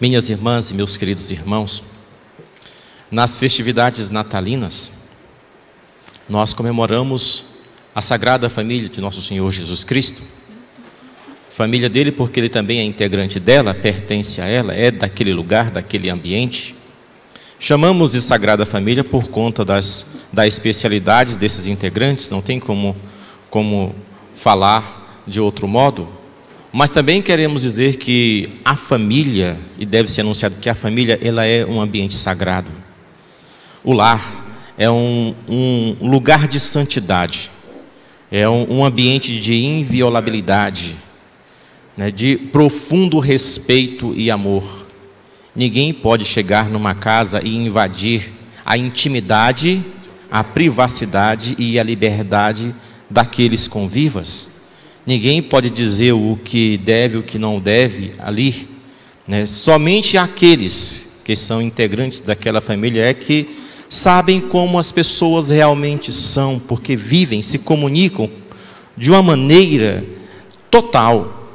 Minhas irmãs e meus queridos irmãos, nas festividades natalinas, nós comemoramos a Sagrada Família de Nosso Senhor Jesus Cristo. Família dele porque ele também é integrante dela, pertence a ela, é daquele lugar, daquele ambiente. Chamamos de Sagrada Família por conta das especialidades desses integrantes, não tem como falar de outro modo. Mas também queremos dizer que a família, e deve ser anunciado que a família ela é um ambiente sagrado. O lar é um lugar de santidade, é um ambiente de inviolabilidade, né, de profundo respeito e amor. Ninguém pode chegar numa casa e invadir a intimidade, a privacidade e a liberdade daqueles convivas. Ninguém pode dizer o que deve, o que não deve ali, né? Somente aqueles que são integrantes daquela família é que sabem como as pessoas realmente são, porque vivem, se comunicam de uma maneira total.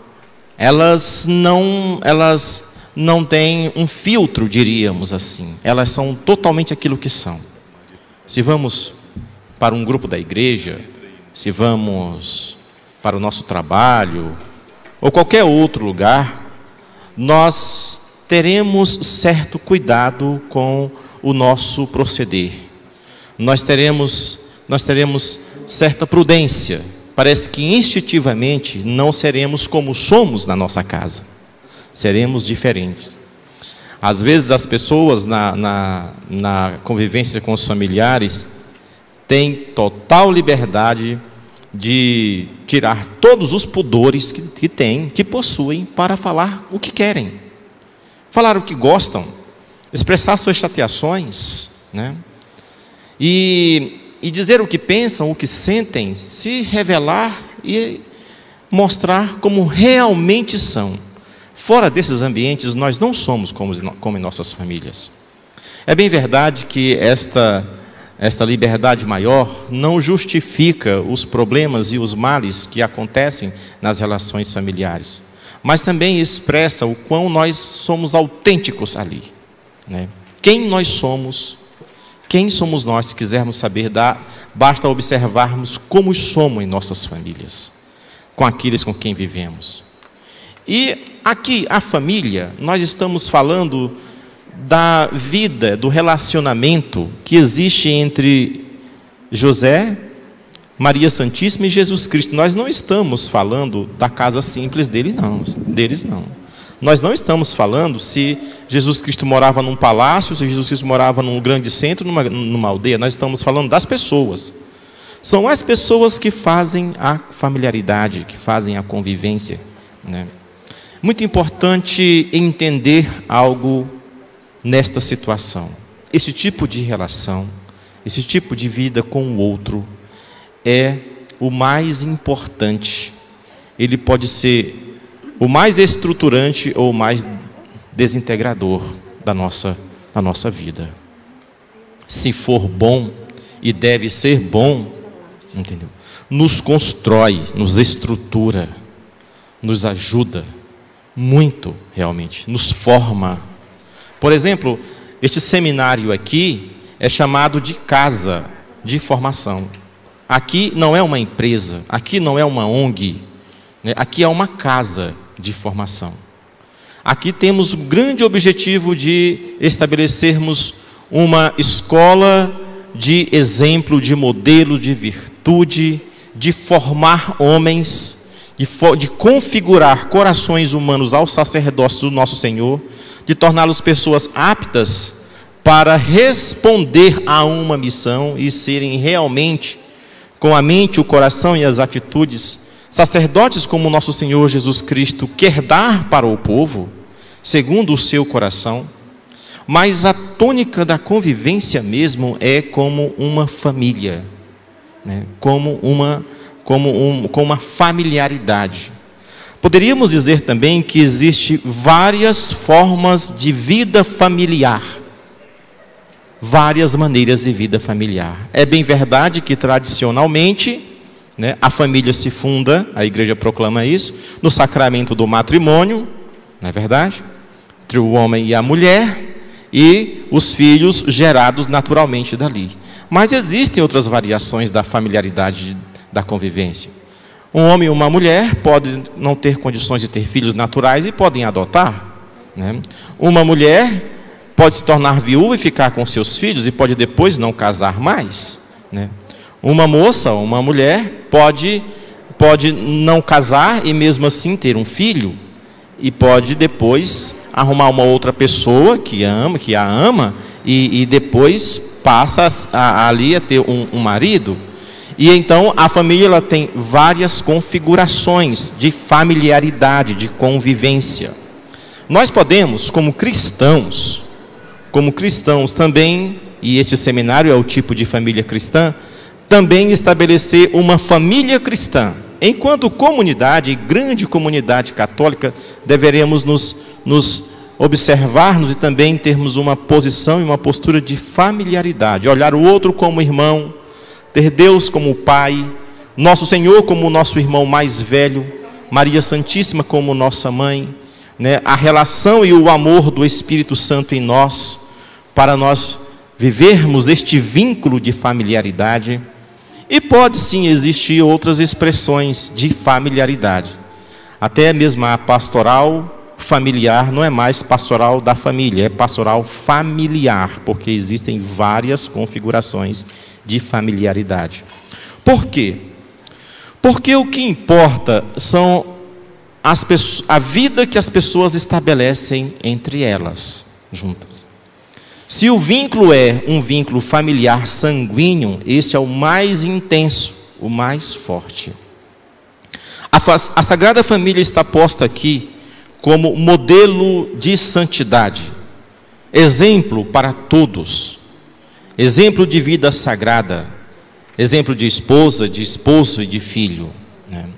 Elas não têm um filtro, diríamos assim. Elas são totalmente aquilo que são. Se vamos para um grupo da igreja, se vamos para o nosso trabalho, ou qualquer outro lugar, nós teremos certo cuidado com o nosso proceder. Nós teremos certa prudência. Parece que instintivamente não seremos como somos na nossa casa. Seremos diferentes. Às vezes as pessoas na convivência com os familiares têm total liberdade de tirar todos os pudores que possuem para falar o que querem, falar o que gostam, expressar suas chateações, né? E dizer o que pensam, o que sentem, se revelar e mostrar como realmente são. Fora desses ambientes, nós não somos como em nossas famílias. É bem verdade que esta liberdade maior não justifica os problemas e os males que acontecem nas relações familiares, mas também expressa o quão nós somos autênticos ali, né? Quem somos nós, se quisermos saber, basta observarmos como somos em nossas famílias, com aqueles com quem vivemos. E aqui, a família, nós estamos falando da vida, do relacionamento que existe entre José, Maria Santíssima e Jesus Cristo. Nós não estamos falando da casa simples deles não. Nós não estamos falando se Jesus Cristo morava num palácio, se Jesus Cristo morava num grande centro, numa aldeia. Nós estamos falando das pessoas. São as pessoas que fazem a familiaridade, que fazem a convivência, né? Muito importante entender algo nesta situação. Esse tipo de relação, esse tipo de vida com o outro é o mais importante. Ele pode ser o mais estruturante ou o mais desintegrador da nossa vida. Se for bom, e deve ser bom, entendeu? Nos constrói, nos estrutura, nos ajuda muito, realmente, nos forma. Por exemplo, este seminário aqui é chamado de casa de formação. Aqui não é uma empresa, aqui não é uma ONG, né? Aqui é uma casa de formação. Aqui temos o grande objetivo de estabelecermos uma escola de exemplo, de modelo, de virtude, de formar homens, de configurar corações humanos ao sacerdócio do nosso Senhor, de torná-los pessoas aptas para responder a uma missão e serem realmente, com a mente, o coração e as atitudes, sacerdotes como o nosso Senhor Jesus Cristo quer dar para o povo, segundo o seu coração. Mas a tônica da convivência mesmo é como uma família, né? com uma familiaridade. Poderíamos dizer também que existe várias formas de vida familiar, várias maneiras de vida familiar. É bem verdade que tradicionalmente, né, a família se funda, a igreja proclama isso, no sacramento do matrimônio, não é verdade? entre o homem e a mulher, e os filhos gerados naturalmente dali. Mas existem outras variações da familiaridade da convivência. Um homem e uma mulher podem não ter condições de ter filhos naturais e podem adotar, né? Uma mulher pode se tornar viúva e ficar com seus filhos e pode depois não casar mais, né? Uma moça, uma mulher pode não casar e mesmo assim ter um filho, e pode depois arrumar uma outra pessoa que a ama e depois passa ali a ter um marido. E então a família ela tem várias configurações de familiaridade, de convivência. Nós podemos, como cristãos também, e este seminário é o tipo de família cristã, também estabelecer uma família cristã. Enquanto comunidade, grande comunidade católica, deveremos nos observarmos e também termos uma posição e uma postura de familiaridade, olhar o outro como irmão, ter Deus como Pai, Nosso Senhor como nosso irmão mais velho, Maria Santíssima como nossa mãe, né? A relação e o amor do Espírito Santo em nós, para nós vivermos este vínculo de familiaridade. E pode sim existir outras expressões de familiaridade. Até mesmo a pastoral familiar não é mais pastoral da família, é pastoral familiar, porque existem várias configurações de familiaridade. Por quê? Porque o que importa são a vida que as pessoas estabelecem entre elas, juntas. Se o vínculo é um vínculo familiar sanguíneo, esse é o mais intenso, o mais forte. A Sagrada Família está posta aqui como modelo de santidade, exemplo para todos, exemplo de vida sagrada, exemplo de esposa, de esposo e de filho, né?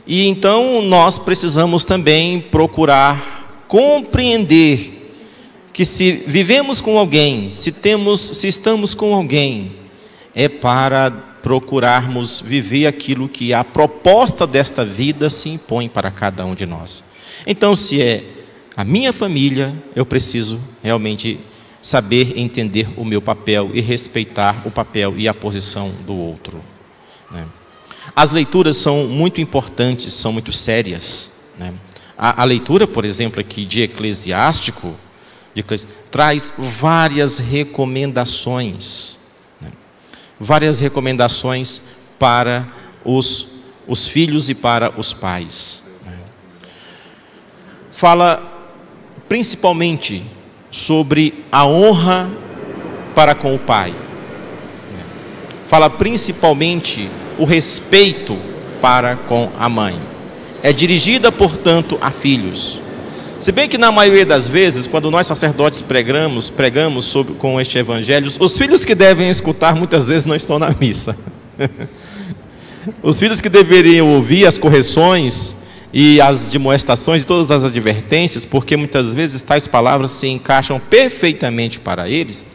E então nós precisamos também procurar compreender que se vivemos com alguém, se estamos com alguém, é para procurarmos viver aquilo que a proposta desta vida se impõe para cada um de nós. Então, se é a minha família, eu preciso realmente saber entender o meu papel e respeitar o papel e a posição do outro, né? As leituras são muito importantes, são muito sérias, né? A leitura, por exemplo, aqui de Eclesiástico, traz várias recomendações, né? Várias recomendações para os filhos e para os pais, né? Fala principalmente sobre a honra para com o pai, né? Fala principalmente o respeito para com a mãe. É dirigida, portanto, a filhos. Se bem que na maioria das vezes, quando nós sacerdotes pregamos com este evangelho, os filhos que devem escutar muitas vezes não estão na missa. Os filhos que deveriam ouvir as correções e as demonstrações e todas as advertências, porque muitas vezes tais palavras se encaixam perfeitamente para eles.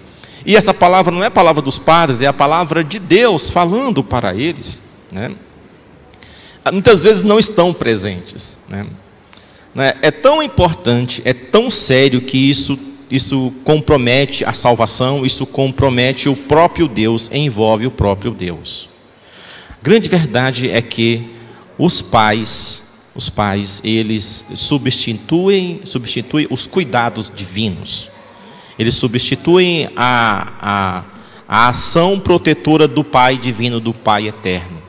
E essa palavra não é a palavra dos padres, é a palavra de Deus falando para eles, né? Muitas vezes não estão presentes, né? É tão importante, é tão sério que isso compromete a salvação, isso compromete o próprio Deus, envolve o próprio Deus. Grande verdade é que os pais eles substituem os cuidados divinos. Eles substituem a ação protetora do Pai divino, do Pai eterno.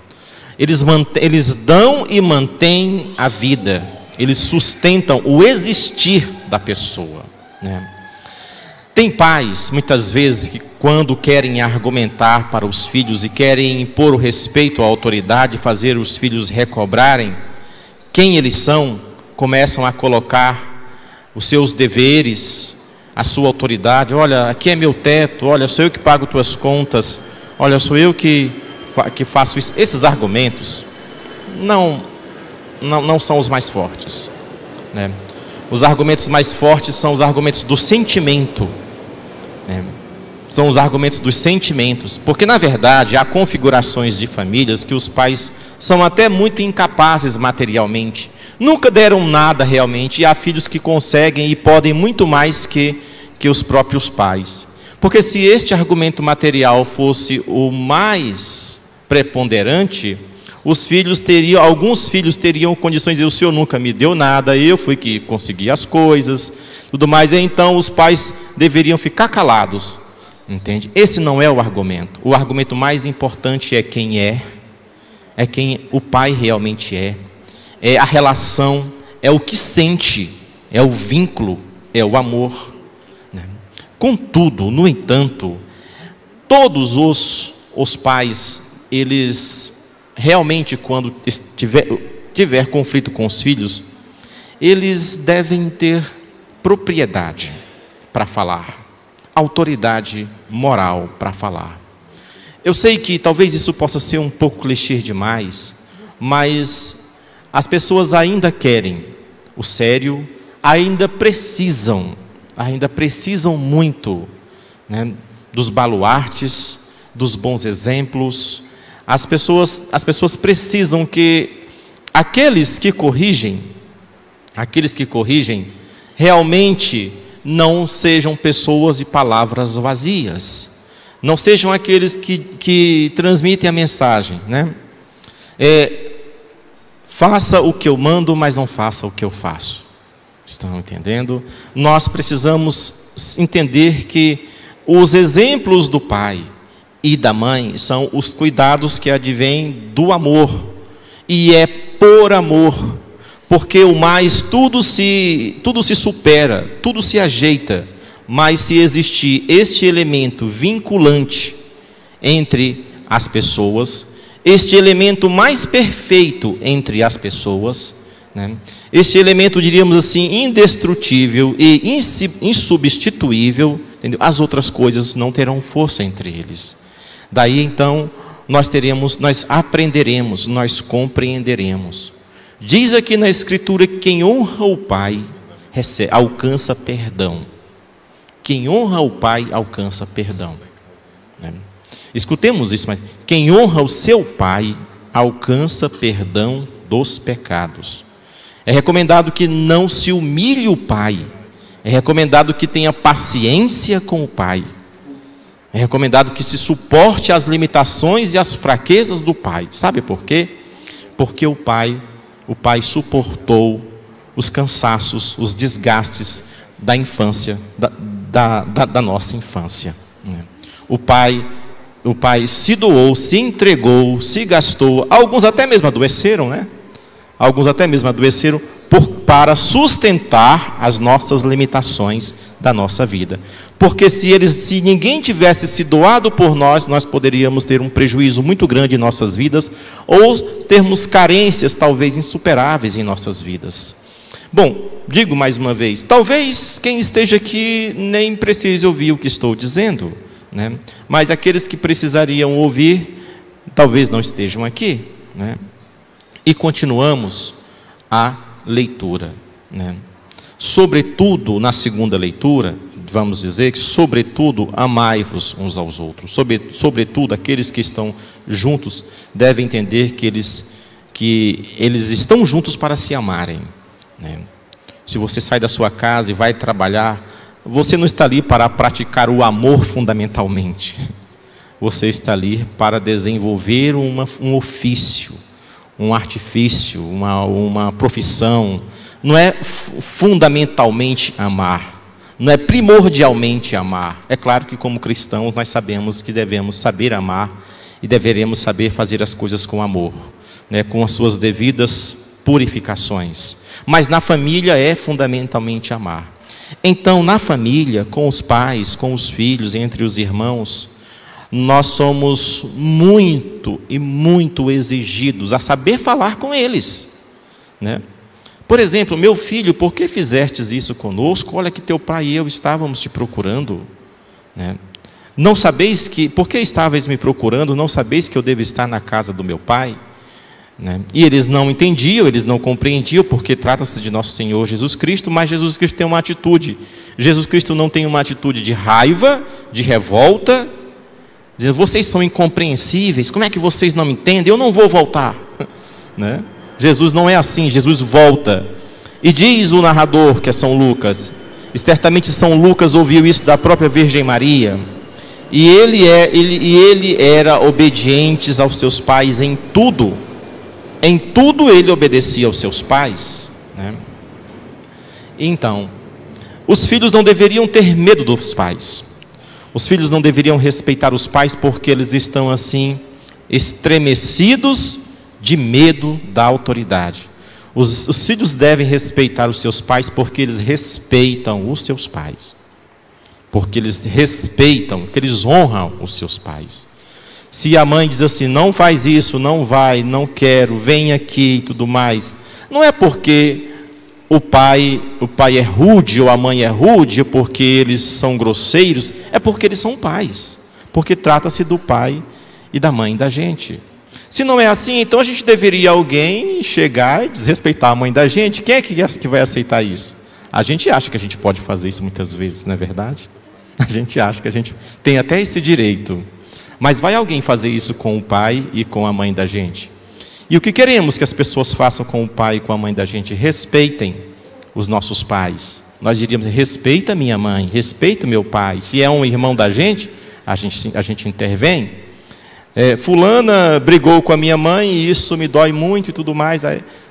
Eles dão e mantêm a vida. Eles sustentam o existir da pessoa, né? Tem pais, muitas vezes, que quando querem argumentar para os filhos e querem impor o respeito à autoridade, fazer os filhos recobrarem quem eles são, começam a colocar os seus deveres, a sua autoridade. Olha, aqui é meu teto, olha, sou eu que pago tuas contas, olha, sou eu que faço isso. Esses argumentos não são os mais fortes, né? Os argumentos mais fortes são os argumentos do sentimento, né? São os argumentos dos sentimentos, porque na verdade há configurações de famílias que os pais são até muito incapazes materialmente, nunca deram nada realmente, e há filhos que conseguem e podem muito mais que os próprios pais. Porque se este argumento material fosse o mais preponderante, alguns filhos teriam condições de dizer: o senhor nunca me deu nada, eu fui que consegui as coisas, tudo mais. E então os pais deveriam ficar calados, entende? Esse não é o argumento. O argumento mais importante é quem o pai realmente é a relação, é o que sente, é o vínculo, é o amor, né? Contudo, no entanto, todos os pais, eles realmente, quando tiver conflito com os filhos, eles devem ter propriedade para falar, autoridade moral para falar. Eu sei que talvez isso possa ser um pouco clichê demais, mas as pessoas ainda querem o sério, ainda precisam muito, né, dos baluartes, dos bons exemplos. As pessoas precisam que aqueles que corrigem realmente não sejam pessoas de palavras vazias, não sejam aqueles que transmitem a mensagem, né? Faça o que eu mando, mas não faça o que eu faço. Estão entendendo? Nós precisamos entender que os exemplos do pai e da mãe são os cuidados que advêm do amor, e é por amor, porque o mais tudo se supera, tudo se ajeita, mas se existir este elemento vinculante entre as pessoas, este elemento mais perfeito entre as pessoas, né? Este elemento, diríamos assim, indestrutível e insubstituível, entendeu? As outras coisas não terão força entre eles. Daí então nós aprenderemos, nós compreenderemos. Diz aqui na Escritura que quem honra o pai alcança perdão. Quem honra o pai alcança perdão, né? Escutemos isso, mas quem honra o seu pai alcança perdão dos pecados. É recomendado que não se humilhe o pai. É recomendado que tenha paciência com o pai. É recomendado que se suporte as limitações e as fraquezas do pai. Sabe por quê? Porque o pai suportou os cansaços, os desgastes da infância, da nossa infância. O pai se doou, se entregou, se gastou. Alguns até mesmo adoeceram, né? Alguns até mesmo adoeceram para sustentar as nossas limitações da nossa vida. Porque se ninguém tivesse se doado por nós, nós poderíamos ter um prejuízo muito grande em nossas vidas, ou termos carências talvez insuperáveis em nossas vidas. Bom, digo mais uma vez, talvez quem esteja aqui nem precise ouvir o que estou dizendo, né? Mas aqueles que precisariam ouvir, talvez não estejam aqui, né? E continuamos a leitura, né? Sobretudo, na segunda leitura, vamos dizer que, sobretudo, amai-vos uns aos outros. Sobretudo, aqueles que estão juntos devem entender que eles estão juntos para se amarem, né? Se você sai da sua casa e vai trabalhar, você não está ali para praticar o amor fundamentalmente. Você está ali para desenvolver um ofício, um artifício, uma profissão. Não é fundamentalmente amar, não é primordialmente amar. É claro que como cristãos nós sabemos que devemos saber amar e deveremos saber fazer as coisas com amor, né, com as suas devidas purificações. Mas na família é fundamentalmente amar. Então, na família, com os pais, com os filhos, entre os irmãos, nós somos muito e muito exigidos a saber falar com eles, né? Por exemplo, meu filho, por que fizestes isso conosco? Olha que teu pai e eu estávamos te procurando, né? Não sabeis por que estavais me procurando? Não sabeis que eu devo estar na casa do meu pai? Né? E eles não entendiam, eles não compreendiam, porque trata-se de nosso Senhor Jesus Cristo, mas Jesus Cristo tem uma atitude. Jesus Cristo não tem uma atitude de raiva, de revolta, dizendo: vocês são incompreensíveis, como é que vocês não me entendem? Eu não vou voltar. né? Jesus não é assim, Jesus volta. E diz o narrador, que é São Lucas, e certamente São Lucas ouviu isso da própria Virgem Maria, e ele era obediente aos seus pais em tudo ele obedecia aos seus pais, né? Então, os filhos não deveriam ter medo dos pais, os filhos não deveriam respeitar os pais, porque eles estão assim, estremecidos de medo da autoridade. Os filhos devem respeitar os seus pais, porque eles respeitam os seus pais, porque eles respeitam, porque eles honram os seus pais. Se a mãe diz assim, não faz isso, não vai, não quero, vem aqui e tudo mais, não é porque o pai é rude ou a mãe é rude, porque eles são grosseiros, é porque eles são pais, porque trata-se do pai e da mãe da gente. Se não é assim, então a gente deveria alguém chegar e desrespeitar a mãe da gente. Quem é que vai aceitar isso? A gente acha que a gente pode fazer isso muitas vezes, não é verdade? A gente acha que a gente tem até esse direito. Mas vai alguém fazer isso com o pai e com a mãe da gente? E o que queremos que as pessoas façam com o pai e com a mãe da gente? Respeitem os nossos pais. Nós diríamos, respeita minha mãe, respeita meu pai. Se é um irmão da gente, a gente intervém. Fulana brigou com a minha mãe e isso me dói muito e tudo mais.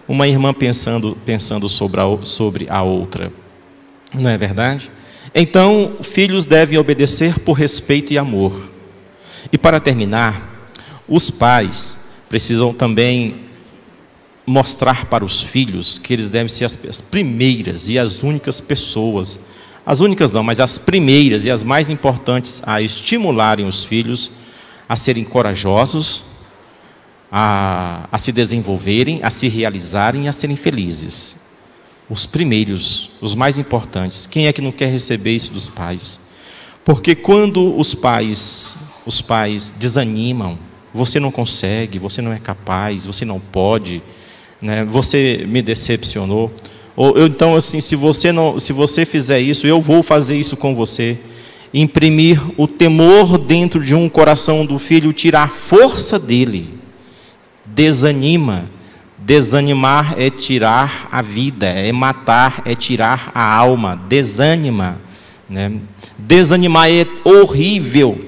Uma irmã pensando sobre a outra. Não é verdade? Então, filhos devem obedecer por respeito e amor. E para terminar, os pais precisam também mostrar para os filhos que eles devem ser as primeiras e as únicas pessoas, as únicas não, mas as primeiras e as mais importantes a estimularem os filhos a serem corajosos, a se desenvolverem, a se realizarem e a serem felizes. Os primeiros, os mais importantes. Quem é que não quer receber isso dos pais? Porque quando os pais desanimam, você não consegue, você não é capaz, você não pode, né? Você me decepcionou. Ou então assim, se você fizer isso, eu vou fazer isso com você. Imprimir o temor dentro de um coração do filho, tirar a força dele. Desanima. Desanimar é tirar a vida, é matar, é tirar a alma. Desânima, né? Desanimar é horrível.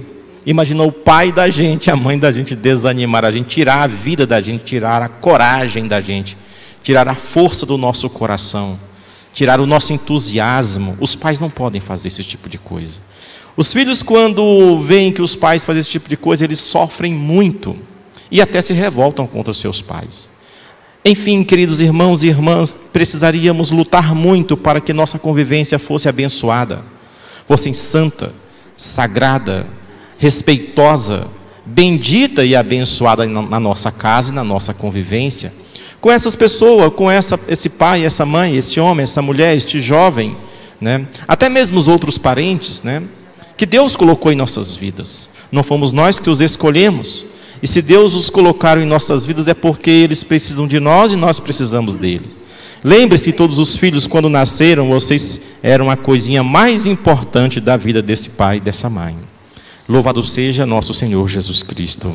Imagina o pai da gente, a mãe da gente desanimar a gente, tirar a vida da gente, tirar a coragem da gente, tirar a força do nosso coração, tirar o nosso entusiasmo. Os pais não podem fazer esse tipo de coisa. Os filhos, quando veem que os pais fazem esse tipo de coisa, eles sofrem muito e até se revoltam contra os seus pais. Enfim, queridos irmãos e irmãs, precisaríamos lutar muito para que nossa convivência fosse abençoada, fosse santa, sagrada, respeitosa, bendita e abençoada na nossa casa e na nossa convivência. Com essas pessoas, com esse pai, essa mãe, esse homem, essa mulher, este jovem, né? Até mesmo os outros parentes, né? Que Deus colocou em nossas vidas. Não fomos nós que os escolhemos. E se Deus os colocaram em nossas vidas é porque eles precisam de nós e nós precisamos deles. Lembre-se, todos os filhos, quando nasceram, vocês eram a coisinha mais importante da vida desse pai e dessa mãe. Louvado seja nosso Senhor Jesus Cristo.